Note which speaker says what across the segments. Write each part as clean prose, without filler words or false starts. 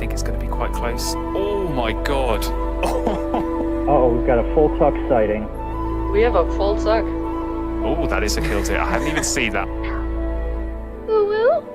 Speaker 1: think it's going to be quite close. Oh my god.
Speaker 2: Oh, we've got a full tuck sighting.
Speaker 3: We have a full tuck.
Speaker 1: Oh, that is a kill to it. I haven't even seen that.
Speaker 3: Woo woo.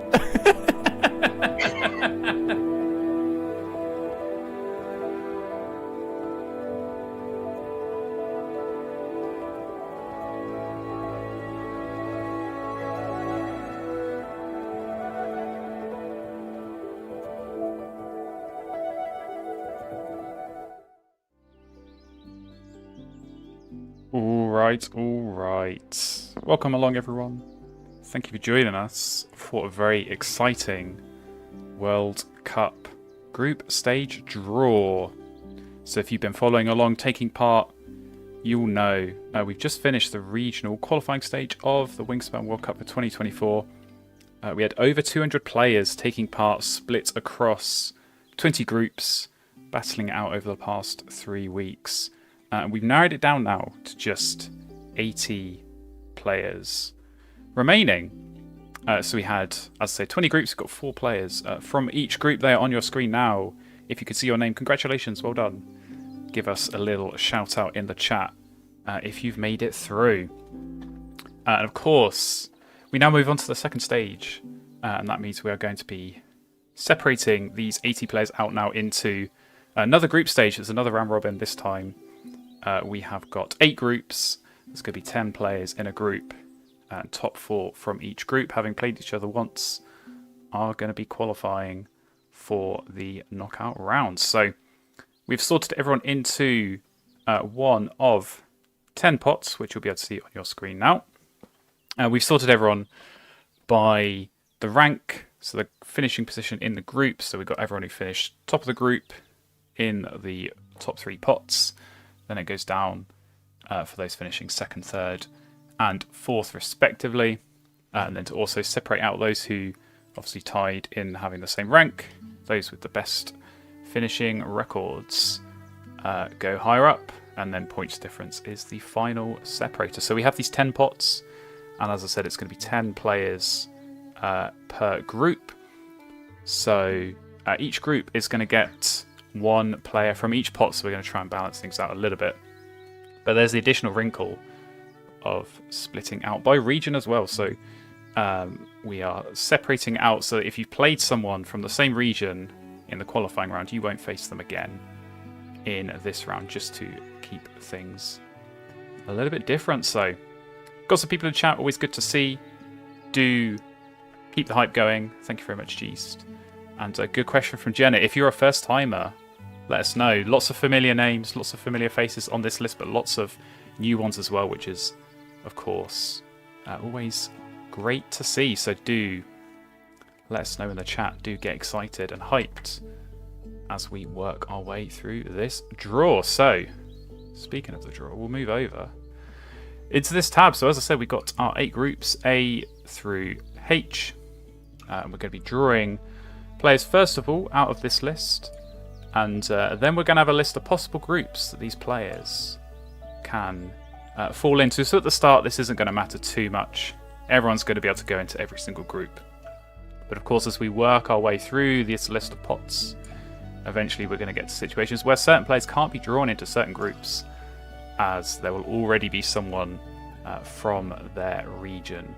Speaker 1: All right. Welcome along, everyone. Thank you for joining us for a very exciting World Cup group stage draw. So if you've been following along, taking part, you'll know we've just finished the regional qualifying stage of the Wingspan World Cup for 2024. We had over 200 players taking part, split across 20 groups, battling it out over the past 3 weeks. We've narrowed it down now to just 80 players remaining. So we had, as I say, 20 groups. We've got 4 players from each group there on your screen now. If you could see your name, congratulations, well done. Give us a little shout out in the chat if you've made it through. And of course, we now move on to the second stage. And that means we are going to be separating these 80 players out now into another group stage. There's another round robin this time. We have got 8 groups. There's going to be 10 players in a group. And top 4 from each group, having played each other once, are going to be qualifying for the knockout rounds. So we've sorted everyone into one of 10 pots, which you'll be able to see on your screen now. We've sorted everyone by the rank, so the finishing position in the group. So we've got everyone who finished top of the group in the top 3 pots. Then it goes down for those finishing second, third, and fourth, respectively. And then to also separate out those who obviously tied in having the same rank, those with the best finishing records go higher up, and then points difference is the final separator. So we have these 10 pots, and as I said, it's going to be 10 players per group. So each group is going to get 1 player from each pot, so we're going to try and balance things out a little bit. But there's the additional wrinkle of splitting out by region as well. So we are separating out, so if you've played someone from the same region in the qualifying round, you won't face them again in this round, just to keep things a little bit different. So got some people in chat, always good to see. Do keep the hype going. Thank you very much, Geest. And a good question from Jenna. If you're a first timer, let us know. Lots of familiar names, lots of familiar faces on this list, but lots of new ones as well, which is, of course, always great to see. So do let us know in the chat. Do get excited and hyped as we work our way through this draw. So, speaking of the draw, we'll move over into this tab. So as I said, we've got our 8 groups, A through H. We're going to be drawing players first of all out of this list, and then we're going to have a list of possible groups that these players can fall into. So at the start, this isn't going to matter too much. Everyone's going to be able to go into every single group. But of course, as we work our way through this list of pots, eventually we're going to get to situations where certain players can't be drawn into certain groups, as there will already be someone from their region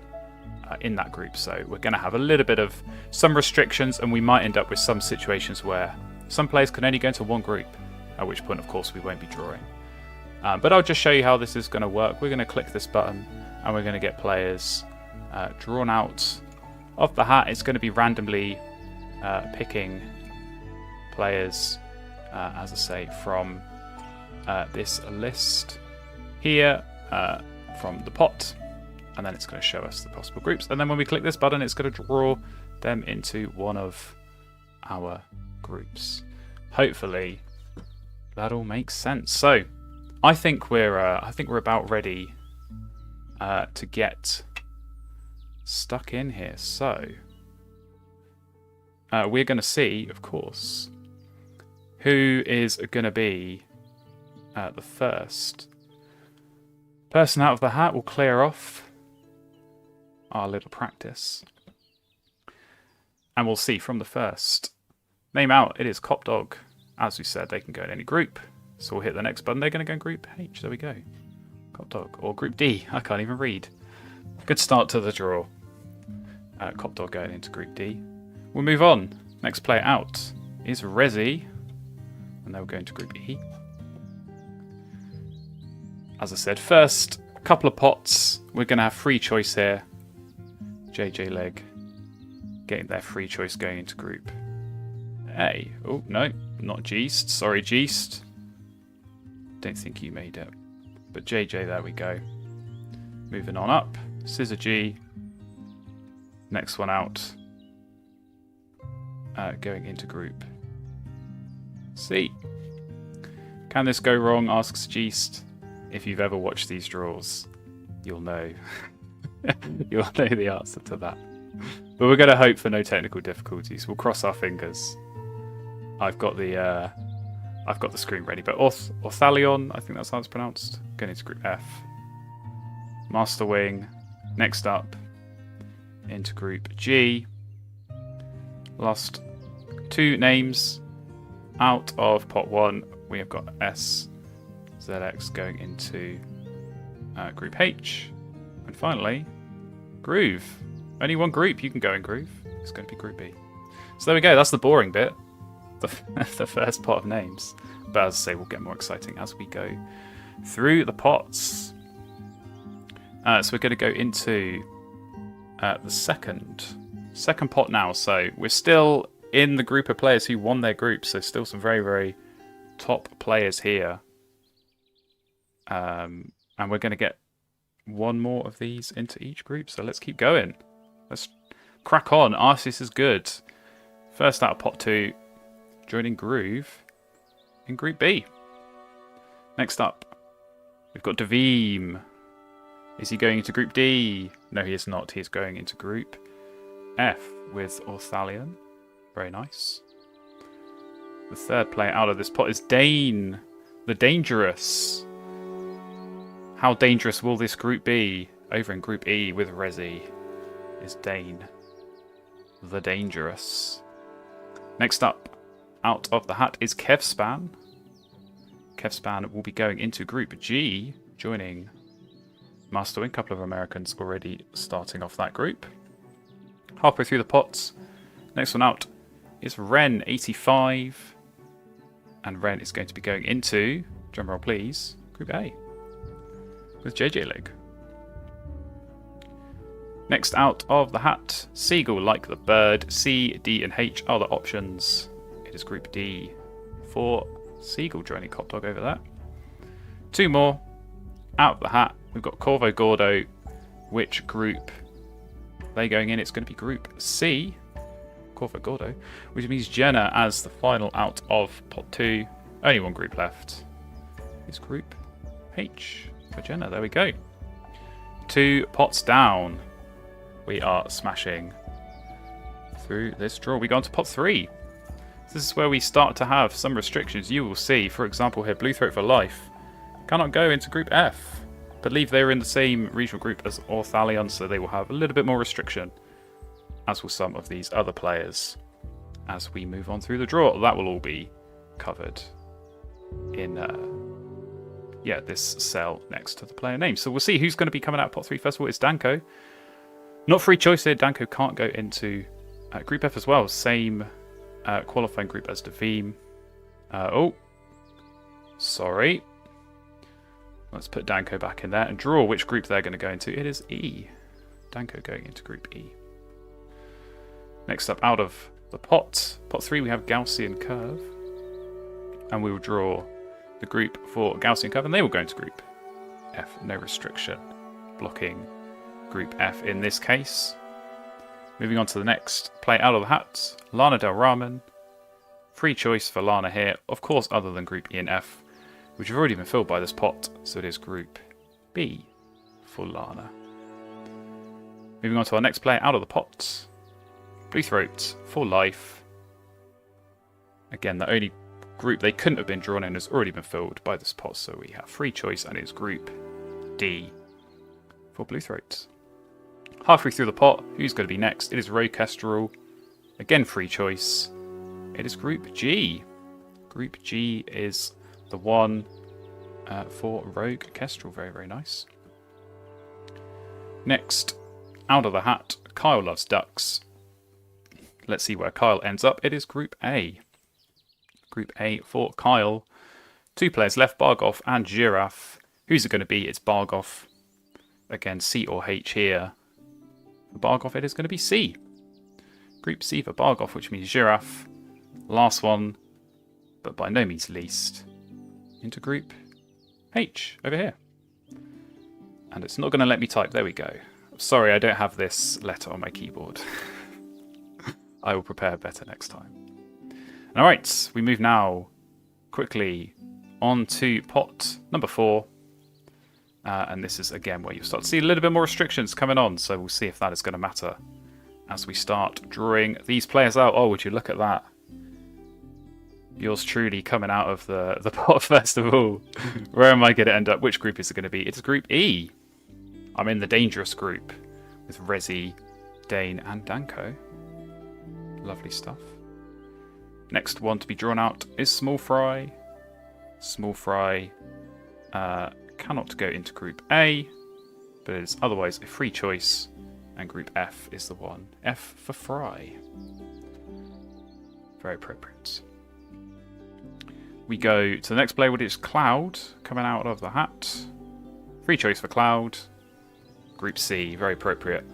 Speaker 1: in that group. So we're going to have a little bit of some restrictions, and we might end up with some situations where some players can only go into one group, at which point, of course, we won't be drawing. But I'll just show you how this is going to work. We're going to click this button, and we're going to get players drawn out of the hat. It's going to be randomly picking players, as I say, from this list here, from the pot. And then it's going to show us the possible groups. And then when we click this button, it's going to draw them into one of our groups. Hopefully, that all makes sense. So, I think we're about ready to get stuck in here. So, we're going to see, of course, who is going to be the first person out of the hat. Will clear off our little practice, and we'll see from the first Name out, it is Cop Dog. As we said, they can go in any group. So we'll hit the next button. They're going to go in Group H. There we go. Cop Dog. Or Group D. I can't even read. Good start to the draw. Cop Dog going into Group D. We'll move on. Next player out is Resi. And they'll go into Group E. As I said, first couple of pots. We're going to have free choice here. JJ Leg getting their free choice going into Group A. Oh, no. Not Geest. Sorry, Geest. Don't think you made it. But JJ, there we go. Moving on up. Scissor G. Next one out. Going into Group C. Can this go wrong? Asks Geest. If you've ever watched these draws, you'll know. You'll know the answer to that. But we're going to hope for no technical difficulties. We'll cross our fingers. I've got the screen ready. But Orthalion, I think that's how it's pronounced. Going into Group F. Master Wing. Next up, into Group G. Last two names out of pot 1. We have got SZX going into Group H. And finally, Groove. Only one group you can go in Groove. It's going to be Group B. So there we go. That's the boring bit. The first pot of names. But as I say, we'll get more exciting as we go through the pots. So we're going to go into the second pot now. So we're still in the group of players who won their group. So still some very, very top players here. And we're going to get one more of these into each group. So let's keep going. Let's crack on. Arceus is good. First out of pot 2. Joining Groove in Group B. Next up, we've got Devim. Is he going into Group D? No, he is not. He is going into Group F with Orthalion. Very nice. The third player out of this pot is Dane, the Dangerous. How dangerous will this group be? Over in Group E with Resi is Dane, the Dangerous. Next up, out of the hat is Kevspan. Kevspan will be going into Group G, joining Master Wing. A couple of Americans already starting off that group. Halfway through the pots. Next one out is Ren, 85. And Ren is going to be going into, drumroll please, Group A with JJ Leg. Next out of the hat, Seagull like the bird. C, D and H are the options. It is Group D for Seagull joining Cop Dog over there. Two more out of the hat. We've got Corvo Gordo. Which group are they going in? It's going to be Group C. Corvo Gordo. Which means Jenna as the final out of pot 2. Only one group left. It's Group H for Jenna. There we go. 2 pots down. We are smashing through this draw. We go on to pot 3. This is where we start to have some restrictions. You will see, for example here, Blue Throat for Life cannot go into Group F. I believe they're in the same regional group as Orthalion, so they will have a little bit more restriction, as will some of these other players. As we move on through the draw, that will all be covered in this cell next to the player name. So we'll see who's going to be coming out of pot 3. First of all, it's Danko. Not free choice here. Danko can't go into Group F as well. Same qualifying group as Devim. Oh, sorry. Let's put Danko back in there and draw which group they're going to go into. It is E. Danko going into Group E. Next up, out of the pot 3, we have Gaussian Curve. And we will draw the group for Gaussian Curve, and they will go into Group F. No restriction blocking Group F in this case. Moving on to the next play out of the hat, Lana Del Ramen. Free choice for Lana here, of course, other than Group E and F, which have already been filled by this pot, so it is Group B for Lana. Moving on to our next player out of the pot, Blue Throat for Life. Again, the only group they couldn't have been drawn in has already been filled by this pot, so we have free choice, and it's Group D for Blue Throat. Halfway through the pot, who's going to be next? It is Rokestrel. Again, free choice. it is Group G. Group G is the one for Rogue Kestrel. Very, very nice. Next, out of the hat, Kyle loves ducks. Let's see where Kyle ends up. It is Group A. Group A for Kyle. 2 players left, Bargoff and Giraffe. Who's it going to be? It's Bargoff. Again, C or H here. For Bargoff, it is going to be C. Group C for Bargoff, which means Giraffe. Last one, but by no means least, into Group H, over here. And it's not going to let me type. There we go. Sorry, I don't have this letter on my keyboard. I will prepare better next time. Alright, we move now quickly on to pot number 4. And this is, again, where you'll start to see a little bit more restrictions coming on. So we'll see if that is going to matter as we start drawing these players out. Oh, would you look at that? Yours truly coming out of the pot first of all. Where am I going to end up? Which group is it going to be? It's Group E. I'm in the dangerous group with Rezi, Dane and Danko. Lovely stuff. Next one to be drawn out is Small Fry. Small Fry cannot go into Group A, but it is otherwise a free choice, and Group F is the one. F for Fry. Very appropriate. We go to the next player, which is Cloud, coming out of the hat. Free choice for Cloud. Group C, very appropriate.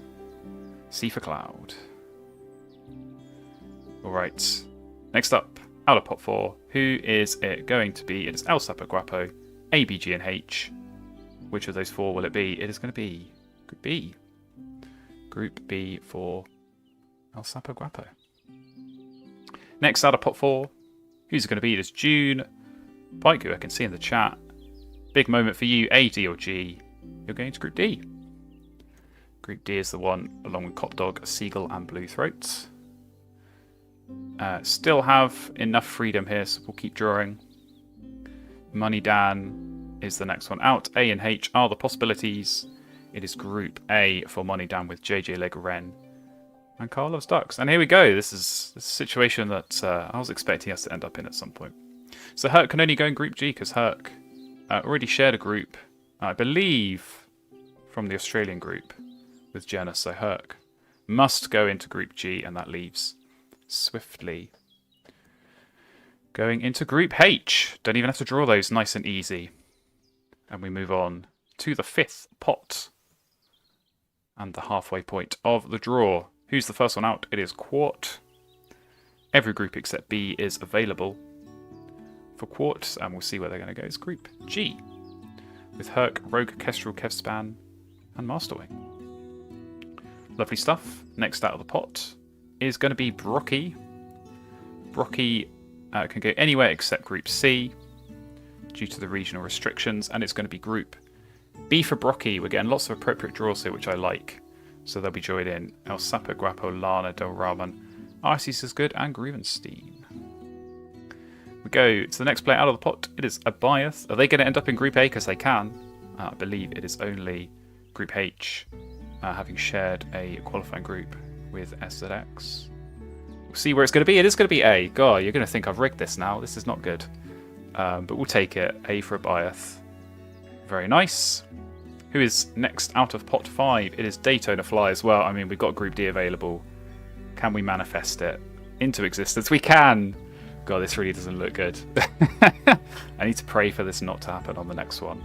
Speaker 1: C for Cloud. Alright, next up, out of pot 4, who is it going to be? It is El Sapo Guapo, A, B, G and H. Which of those 4 will it be? It is going to be Group B. Group B for El Sapo Guapo. Next, out of pot 4, who's it going to be? It is June Pike, who I can see in the chat. Big moment for you, A, D or G. You're going to Group D. Group D is the one, along with Cop Dog, Seagull and Blue Throat. Still have enough freedom here, so we'll keep drawing. Money Dan is the next one out. A and H are the possibilities. It is Group A for Money Dan with JJ Legoren and Carl loves ducks. And here we go. This is a situation that I was expecting us to end up in at some point. So Herc can only go in Group G because Herc already shared a group, I believe, from the Australian group with Jenna. So Herc must go into Group G, and that leaves Swiftly going into Group H. Don't even have to draw those, nice and easy. And we move on to the 5th pot and the halfway point of the draw. Who's the first one out? It is Quart. Every group except B is available for Quart, and we'll see where they're going to go. It's Group G with Herc, Rogue, Kestrel, Kevspan and Masterwing. Lovely stuff. Next out of the pot is going to be Brocky. Brocky can go anywhere except Group C due to the regional restrictions, and it's going to be Group B for Brocky. We're getting lots of appropriate draws here, which I like. So they'll be joined in El Sapo, Guapo, Lana, Del Raman, Arceus is good, and Grievenstein. We go to the next player out of the pot. It is Abiath. Are they going to end up in Group A? Because they can. I believe it is only Group H, having shared a qualifying group with SZX. We'll see where it's going to be. It is going to be A. God, you're going to think I've rigged this now. This is not good. But we'll take it. A for Abiath. Very nice. Who is next out of pot 5? It is Daytona Fly as well. I mean, we've got Group D available. Can we manifest it into existence? We can! God, this really doesn't look good. I need to pray for this not to happen on the next one.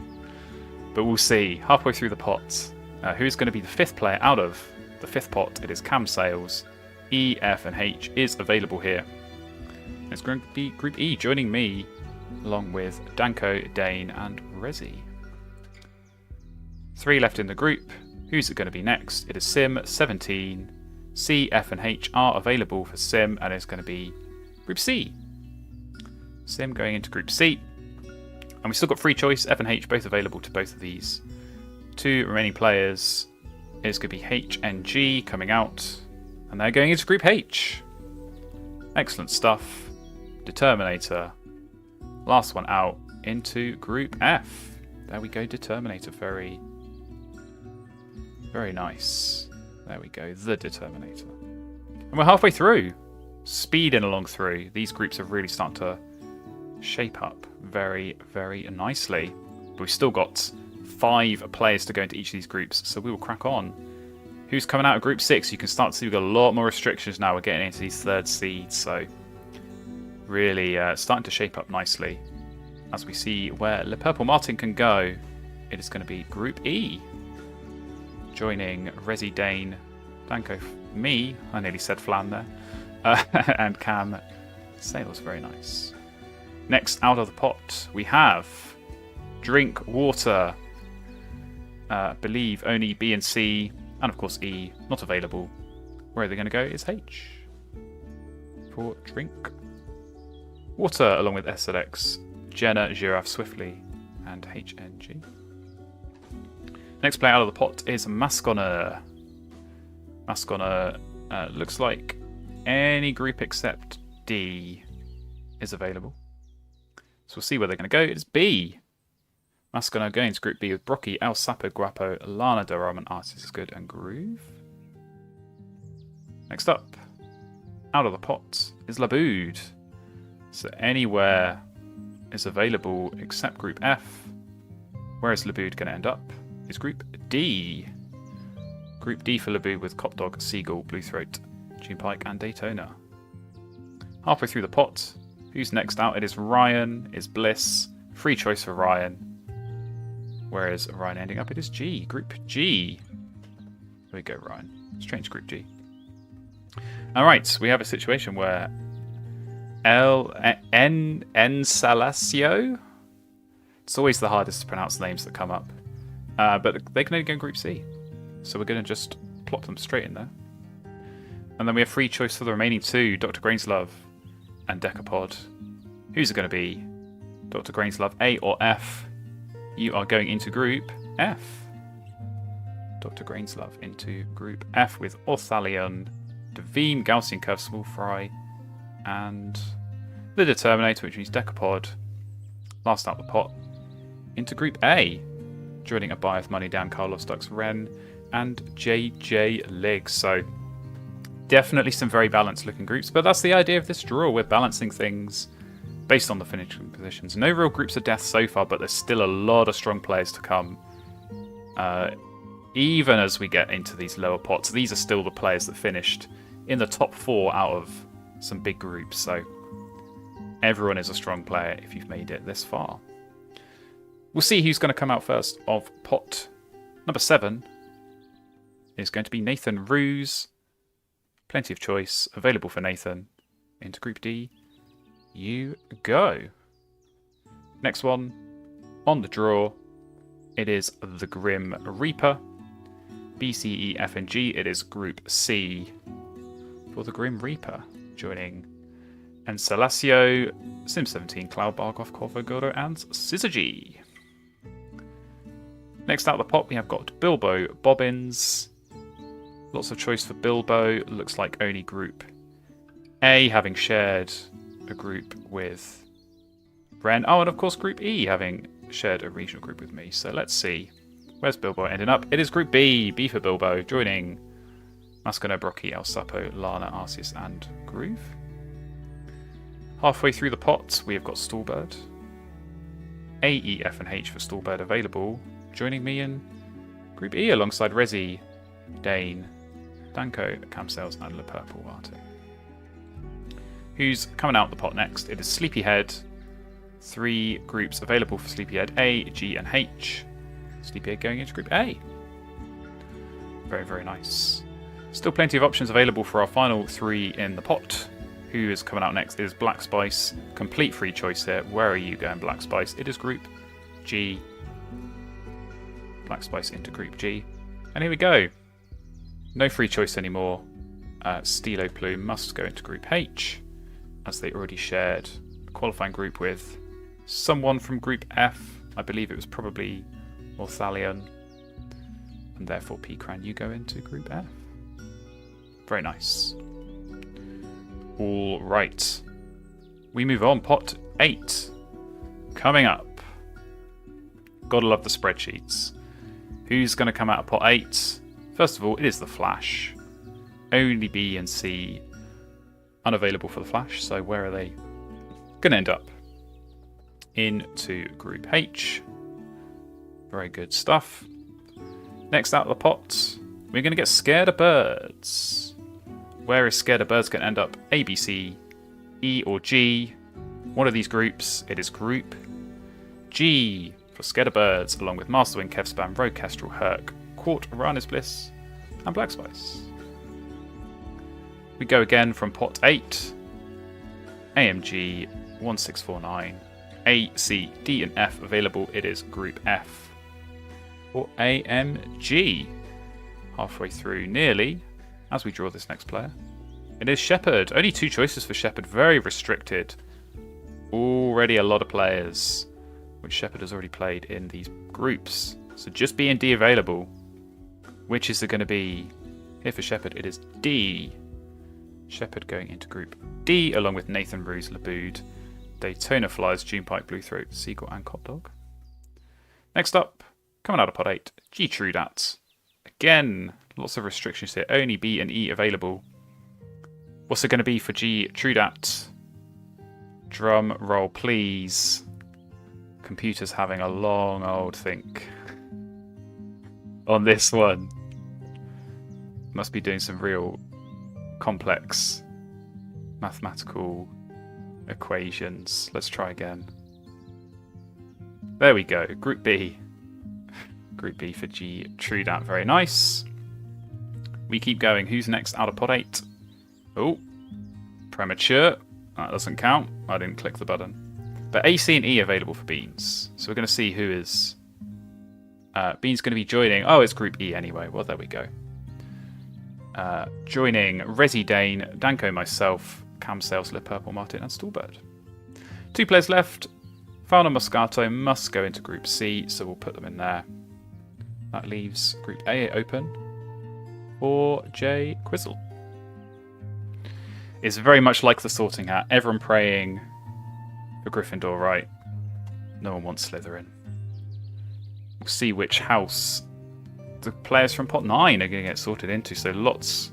Speaker 1: But we'll see. Halfway through the pot, who's going to be the 5th player out of the 5th pot? It is Cam Sales. E, F and H is available here. It's going to be Group E joining me along with Danko, Dane and Rezi. 3 left in the group. Who's it going to be next? It is Sim 17. C, F and H are available for Sim, and it's going to be Group C. Sim going into Group C. And we've still got free choice, F and H both available to both of these. 2 remaining players is going to be H and G coming out, and they're going into Group H. Excellent stuff. Determinator. Last one out into Group F. There we go, Determinator. Very, very nice. There we go, the Determinator. And we're halfway through. speeding along through. These groups are really starting to shape up very, very nicely. But we've still got 5 players to go into each of these groups, so we will crack on. Who's coming out of Group 6? You can start to see we've got a lot more restrictions now. We're getting into these 3rd seeds, so really starting to shape up nicely. As we see where Le Purple Martin can go, it is going to be Group E. Joining Resi Dane, Danko, me, I nearly said Flan there, and Cam Sales, very nice. Next out of the pot, we have Drink Water. Believe only B and C, and of course E, not available. Where are they going to go is H. For Drink Water, along with SLX, Jenna, Giraffe, Swiftly, and HNG. Next player out of the pot is Masconer. Masconer looks like any group except D is available. So we'll see where they're going to go. It's B. Masconer going to Group B with Brocky, El Sapo, Guapo, Lana, Doraman, Artist is Good, and Groove. Next up, out of the pot is Labood. So anywhere is available except Group F. Where is Labood going to end up? Is Group D. Group D for Labood with Copdog, Seagull, Bluethroat, Gene Pike, and Daytona. Halfway through the pot, who's next out? It is Ryan, is Bliss. Free choice for Ryan. Where is Ryan ending up? It is G. Group G. There we go, Ryan. Strange Group G. Alright, we have a situation where Salacio. It's always the hardest to pronounce names that come up. But they can only go in Group C. So we're going to just plop them straight in there. And then we have free choice for the remaining 2, Dr. Grainslove and Decapod. Who's it going to be? Dr. Grainslove, A or F? You are going into Group F. Dr. Grainslove into Group F with Orthalion, Devine, Gaussian Curve, Small Fry, and the Determinator, which means Decapod. Last out the pot. Into Group A. Joining Abiath, Money Down, Carlos Dux, Ren, and JJ Liggs. So definitely some very balanced looking groups, but that's the idea of this draw. We're balancing things based on the finishing positions. No real groups of death so far, but there's still a lot of strong players to come. Even as we get into these lower pots, these are still the players that finished in the top 4 out of some big groups. So everyone is a strong player if you've made it this far. We'll see who's going to come out first of pot number 7. Is going to be Nathan Ruse. Plenty of choice available for Nathan. Into Group D you go. Next one on the draw, it is the Grim Reaper. B, C, E, F, and G. It is Group C for the Grim Reaper. Joining Ensalacio, Sim17, Cloud, Bargoff, Corvo, Gordo, and Syzygy. Next out of the pot, we have got Bilbo Bobbins. Lots of choice for Bilbo. Looks like only Group A having shared a group with Ren. Oh, and of course Group E having shared a regional group with me. So let's see. Where's Bilbo ending up? It is Group B. B for Bilbo. Joining Mascono, Brocky, El Sapo, Lana, Arceus, and Groove. Halfway through the pot, we have got Stallbird. A, E, F, and H for Stallbird available. Joining me in Group E alongside Resi, Dane, Danko, Camsales, and Le Purple Martin. Who's coming out the pot next? It is Sleepyhead. 3 groups available for Sleepyhead: A, G, and H. Sleepyhead going into Group A. Very, very nice. Still plenty of options available for our final 3 in the pot. Who is coming out next? It is Black Spice. Complete free choice here. Where are you going, Black Spice? It is Group G. Black Spice into Group G. And here we go. No free choice anymore. Stilo Plume must go into Group H, as they already shared a qualifying group with someone from Group F. I believe it was probably Orthalion. And therefore, Pcran, you go into Group F. Very nice. All right. We move on. Pot 8. Coming up. Gotta love the spreadsheets. Who's going to come out of pot 8? First of all, it is the Flash. Only B and C unavailable for the Flash, so where are they going to end up? Into Group H. Very good stuff. Next out of the pot, we're going to get Scared of Birds. Where is Scared of Birds going to end up? A, B, C, E, or G? One of these groups, it is Group G for Scared of Birds, along with Masterwing, Kevspan, Rogue Kestrel, Herc, Quart, Rana's Bliss, and Black Spice. We go again from pot 8. AMG 1649. A, C, D, and F available. It is Group F. For AMG. Halfway through, nearly, as we draw this next player. It is Shepherd. Only 2 choices for Shepherd. Very restricted. Already a lot of players, which Shepherd has already played in these groups. So just B and D available. Which is it going to be? Here for Shepherd, it is D. Shepherd going into Group D, along with Nathan Ruse, Labood, Daytona Flyers, Junepike, Bluethroat, Seagull, and Cop Dog. Next up, coming out of pot 8, G Trudat. Again, lots of restrictions here. Only B and E available. What's it going to be for G Trudat? Drum roll, please. Computer's having a long old think on this one. Must be doing some real complex mathematical equations. Let's try again. There we go. Group B. Group B for G Trudat. Very nice. We keep going. Who's next out of pot 8? Oh, premature. That doesn't count. I didn't click the button. But A, C, and E available for Beans. So we're going to see who is... Beans going to be joining... Oh, it's Group E anyway. Well, there we go. Joining Resi Dane, Danko, myself, Cam Saleslip, Purple Martin, and Stallbird. 2 players left. Fauna Moscato must go into Group C, so we'll put them in there. That leaves Group A open for J Quizzle. It's very much like the Sorting Hat. Everyone praying for Gryffindor, right? No one wants Slytherin. We'll see which house the players from pot 9 are going to get sorted into. So lots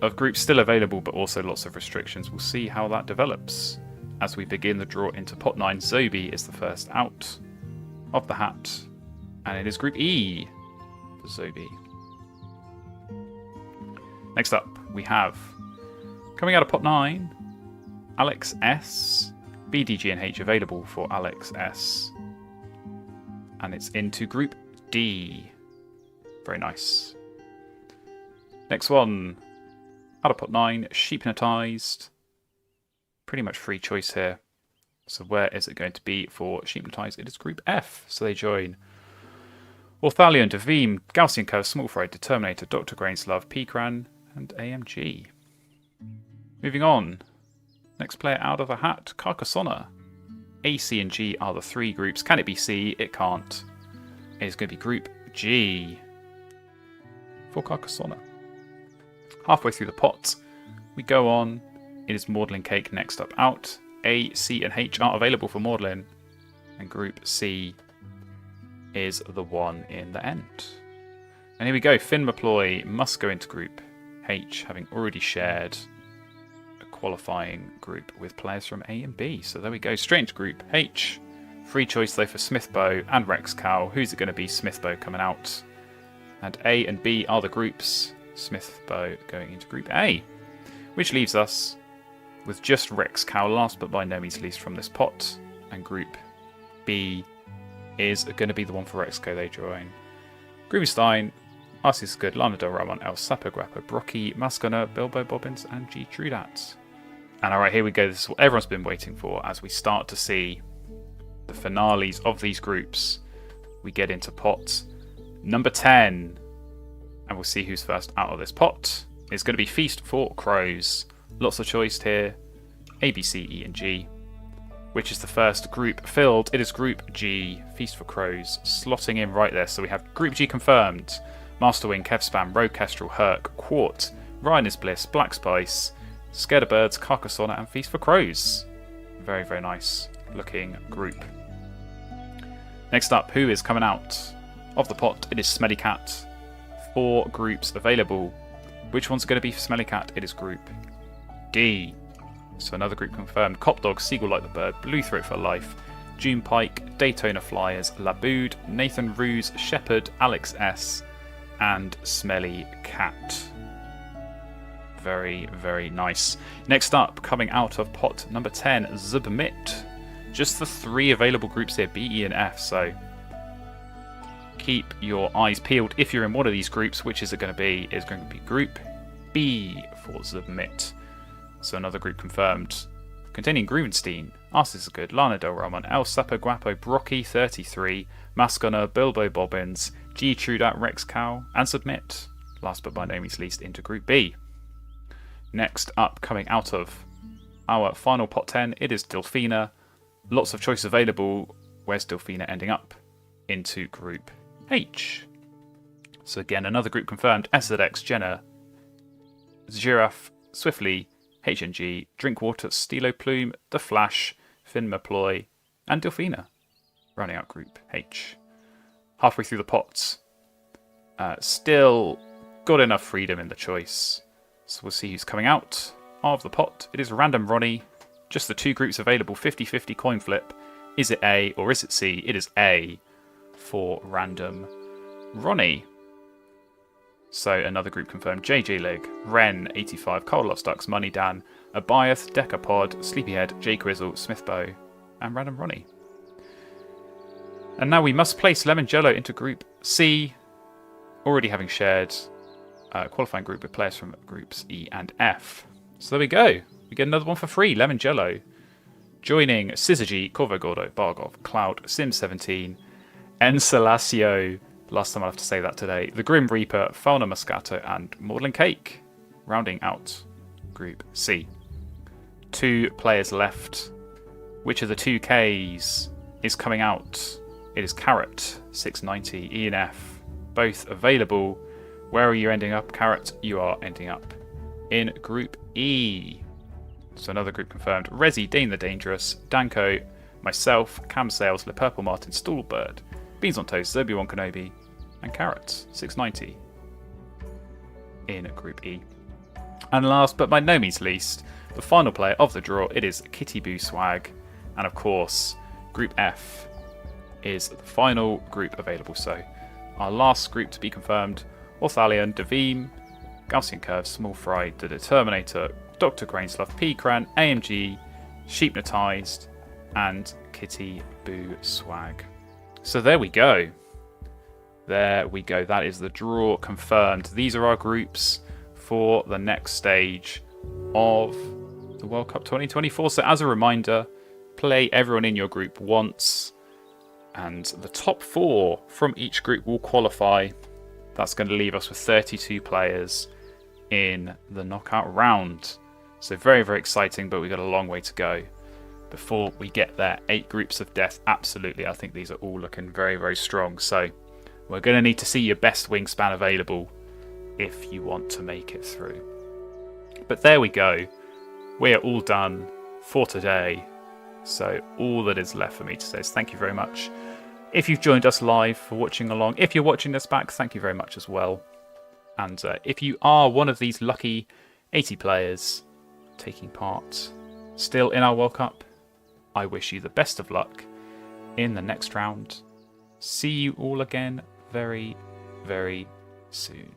Speaker 1: of groups still available, but also lots of restrictions. We'll see how that develops as we begin the draw into pot 9. Zobi is the first out of the hat. And it is Group E for Zobi. Next up, we have, coming out of pot 9, Alex S. B, D, G, and H available for Alex S. And it's into Group D. Very nice. Next one, out of pot 9, Sheepnotized. Pretty much free choice here. So where is it going to be for Sheepnotized? It is Group F. So they join Orthalion, Davim, Gaussian Curve, Small Fry, Determinator, Dr. Grainslove, Pekran, and AMG. Moving on. Next player out of the hat, Carcassonne. A, C, and G are the 3 groups. Can it be C? It can't. It is going to be Group G for Carcassonne. Halfway through the pot, we go on. It is Maudlin Cake next up out. A, C, and H are available for Maudlin. And Group C is the one in the end. And here we go. Finn Maploy must go into Group H, having already shared a qualifying group with players from A and B. So there we go. Straight into Group H. Free choice though for Smithbow and Rex Cow. Who's it going to be? Smithbow coming out. And A and B are the groups. Smithbow going into Group A. Which leaves us with just Rex Cow, last but by no means least from this pot. And Group B is going to be the one for Rex Cow. They join Groovystein, Arceus Good, Lana Del Ramon, El Sapo, Grappa, Brocky, Mascona, Bilbo Bobbins, and G Trudat. And alright, here we go. This is what everyone's been waiting for as we start to see the finales of these groups. We get into pot number 10. And we'll see who's first out of this pot. It's going to be Feast for Crows. Lots of choice here. A, B, C, E, and G. Which is the first group filled? It is Group G. Feast for Crows. Slotting in right there. So we have Group G confirmed. Masterwing, Kevspam, Rogue Kestrel, Herc, Quart, Ryan is Bliss, Black Spice, Scared of Birds, Carcassonne, and Feast for Crows. Very, very nice looking group. Next up, who is coming out of the pot? It is Smelly Cat. 4 groups available. Which one's going to be for Smelly Cat? It is Group D. So another group confirmed. Cop Dog, Seagull Like the Bird, Blue Throat for Life, June Pike, Daytona Flyers, Labood, Nathan Ruse, Shepherd, Alex S, and Smelly Cat. Very, very nice. Next up, coming out of pot number 10, Submit. Just the 3 available groups here, B, E, and F, so keep your eyes peeled. If you're in one of these groups, which is it going to be? It's going to be Group B for Submit. So another group confirmed. Containing Grubenstein, Arsis is Good, Lana Del Ramon, El Sapo Guapo, Brocky 33, Mascona, Bilbo Bobbins, G Trudat, Rex Cow, and Submit. Last but by no means least, into Group B. Next up, coming out of our final pot 10, it is Delphina. Lots of choice available. Where's Delphina ending up? Into Group H. So again, another group confirmed. SZX, Jenna, Giraffe, Swiftly, HNG, Drinkwater, Stilo Plume, The Flash, Finn Maploy, and Delphina. Rounding out Group H. Halfway through the pots. Still got enough freedom in the choice. So we'll see who's coming out of the pot. It is Random Ronnie. Just the 2 groups available, 50-50 coin flip. Is it A or is it C? It is A for Random Ronnie. So another group confirmed. JJ Lig, Ren, 85, Carl Loves Ducks, Money Dan, Abiath, Decapod, Sleepyhead, J Grizzle, Smithbow, and Random Ronnie. And now we must place Lemon Jello into Group C, already having shared qualifying group with players from Groups E and F. So there we go. We get another one for free, Lemon Jello. Joining Syzygy, Corvo Gordo, Bargov, Cloud, Sim17, Ensalasio, last time I'll have to say that today, The Grim Reaper, Fauna Moscato, and Maudlin Cake, rounding out Group C. 2 players left. Which of the 2Ks is coming out? It is Carrot, 690, E and F, both available. Where are you ending up, Carrot? You are ending up in Group E. So another group confirmed. Resi, Dane the Dangerous, Danko, myself, Cam Sales, Le Purple Martin, Stallbird, Beans on Toast, Zerby1 Kenobi, and Carrots, 690 in Group E. And last but by no means least, the final player of the draw, it is Kitty Boo Swag. And of course, Group F is the final group available. So our last group to be confirmed, Orthalion, Davim, Gaussian Curve, Small Fry, The Determinator, Dr. Grainslove, P-Cran, AMG, Sheepnotized, and Kitty Boo Swag. So there we go. There we go. That is the draw confirmed. These are our groups for the next stage of the World Cup 2024. So as a reminder, play everyone in your group once, and the top 4 from each group will qualify. That's going to leave us with 32 players in the knockout round. So very, very exciting, but we've got a long way to go before we get there. 8 groups of death, absolutely. I think these are all looking very, very strong. So we're going to need to see your best Wingspan available if you want to make it through. But there we go. We are all done for today. So all that is left for me to say is thank you very much. If you've joined us live for watching along, if you're watching this back, thank you very much as well. And if you are one of these lucky 80 players taking part still in our World Cup, I wish you the best of luck in the next round. See you all again very, very soon.